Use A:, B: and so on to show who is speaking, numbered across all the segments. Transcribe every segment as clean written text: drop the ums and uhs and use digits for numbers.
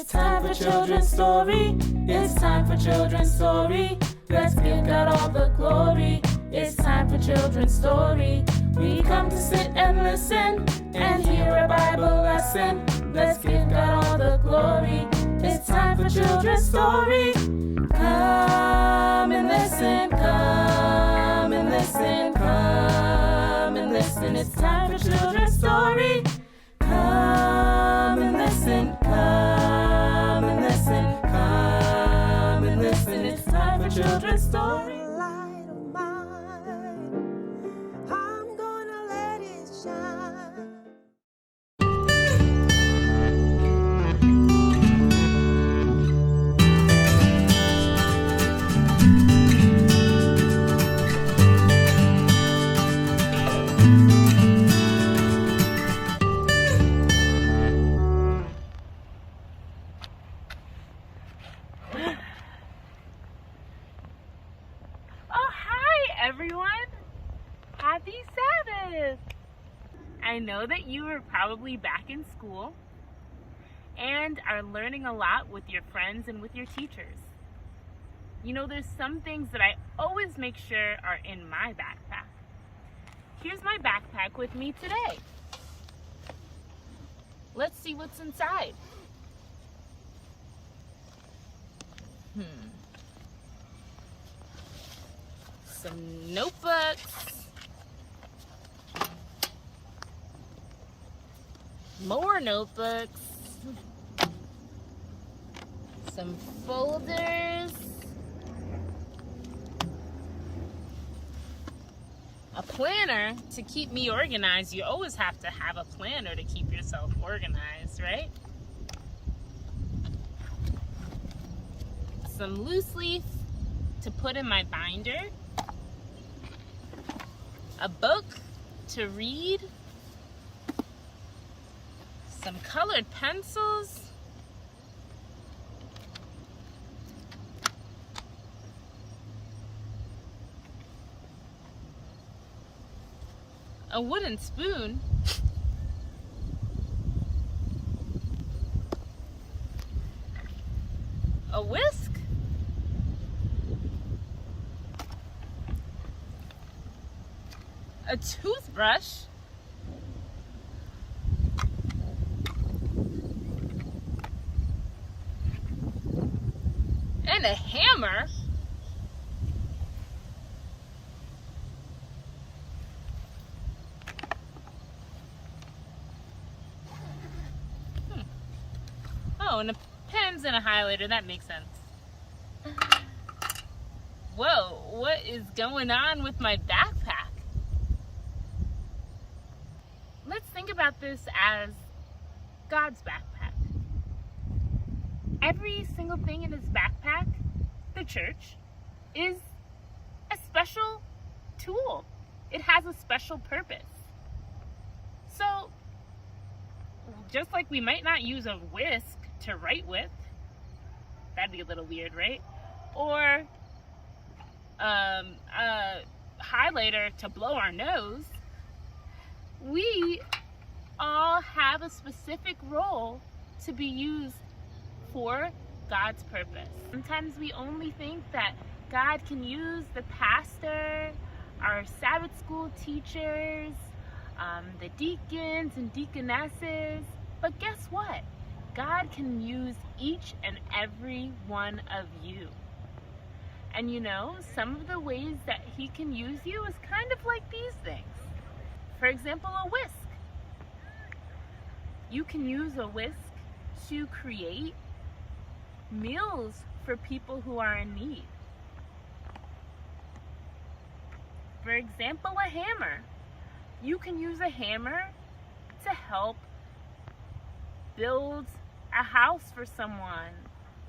A: It's time for children's story. It's time for children's story. Let's give God all the glory. It's time for children's story. We come to sit and listen and hear a Bible lesson. Let's give God all the glory. It's time for children's story. Come and listen, come and listen, come and listen. It's time for children's story. Come and listen, come and listen, come and listen. It's time for children's story.
B: Light of mine, I'm gonna let it shine.
C: Everyone, happy Sabbath! I know that you are probably back in school and are learning a lot with your friends and with your teachers. You know, there's some things that I always make sure are in my backpack. Here's my backpack with me today. Let's see what's inside. Some notebooks, more notebooks, some folders, a planner to keep me organized. You always have to have a planner to keep yourself organized, right? Some loose leaf to put in my binder. A book to read, some colored pencils, a wooden spoon, a whisk, a toothbrush, and a hammer. Oh, and a pens and a highlighter, that makes sense. Whoa, what is going on with my backpack? Let's think about this as God's backpack. Every single thing in his backpack, the church, is a special tool. It has a special purpose. So, just like we might not use a whisk to write with, that'd be a little weird, right? Or a highlighter to blow our nose, we all have a specific role to be used for God's purpose. Sometimes we only think that God can use the pastor, our Sabbath school teachers, the deacons and deaconesses, but guess what? God can use each and every one of you. And you know, some of the ways that he can use you is kind of like these things. For example, a whisk. You can use a whisk to create meals for people who are in need. For example, a hammer. You can use a hammer to help build a house for someone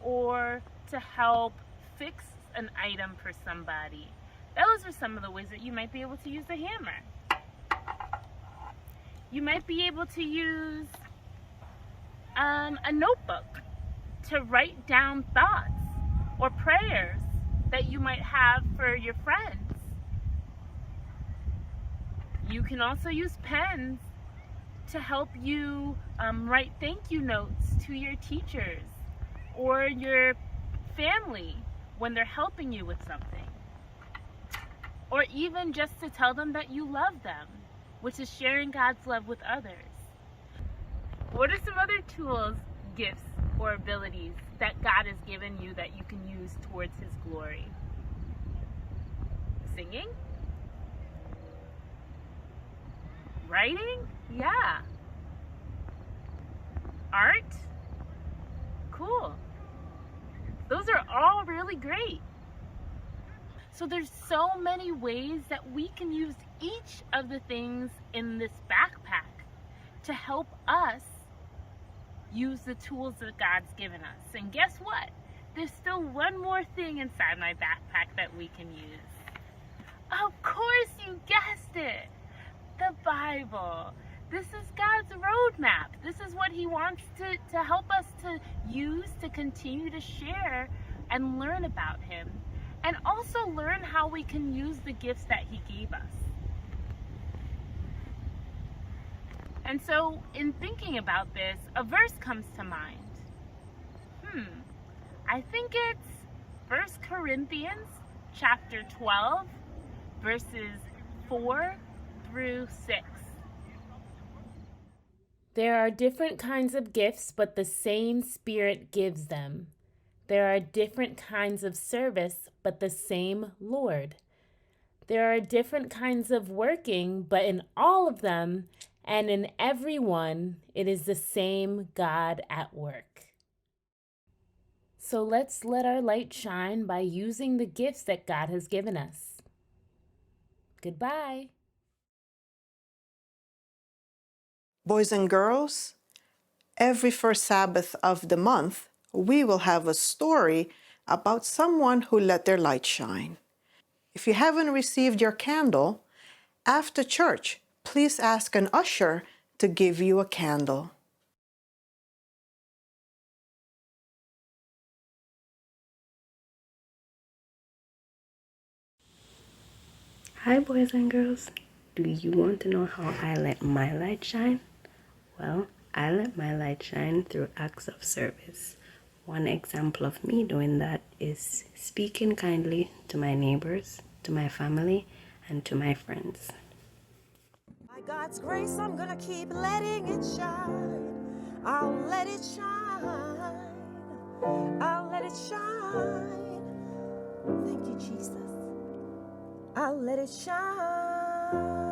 C: or to help fix an item for somebody. Those are some of the ways that you might be able to use a hammer. You might be able to use a notebook to write down thoughts or prayers that you might have for your friends. You can also use pens to help you write thank you notes to your teachers or your family when they're helping you with something, or even just to tell them that you love them, which is sharing God's love with others. What are some other tools, gifts, or abilities that God has given you that you can use towards His glory? Singing? Writing? Yeah. Art? Cool. Those are all really great. So there's so many ways that we can use each of the things in this backpack to help us use the tools that God's given us. And guess what? There's still one more thing inside my backpack that we can use. Of course, you guessed it. The Bible. This is God's roadmap. This is what He wants to help us to use to continue to share and learn about Him, and also learn how we can use the gifts that He gave us. And so, in thinking about this, a verse comes to mind. I think it's 1 Corinthians chapter 12, verses 4 through 6. There are different kinds of gifts, but the same Spirit gives them. There are different kinds of service, but the same Lord. There are different kinds of working, but in all of them and in every one, it is the same God at work. So let's let our light shine by using the gifts that God has given us. Goodbye.
D: Boys and girls, every first Sabbath of the month, we will have a story about someone who let their light shine. If you haven't received your candle, after church, please ask an usher to give you a candle.
E: Hi boys and girls, do you want to know how I let my light shine? Well, I let my light shine through acts of service. One example of me doing that is speaking kindly to my neighbors, to my family, and to my friends.
B: By God's grace, I'm gonna keep letting it shine. I'll let it shine. I'll let it shine. Thank you, Jesus. I'll let it shine.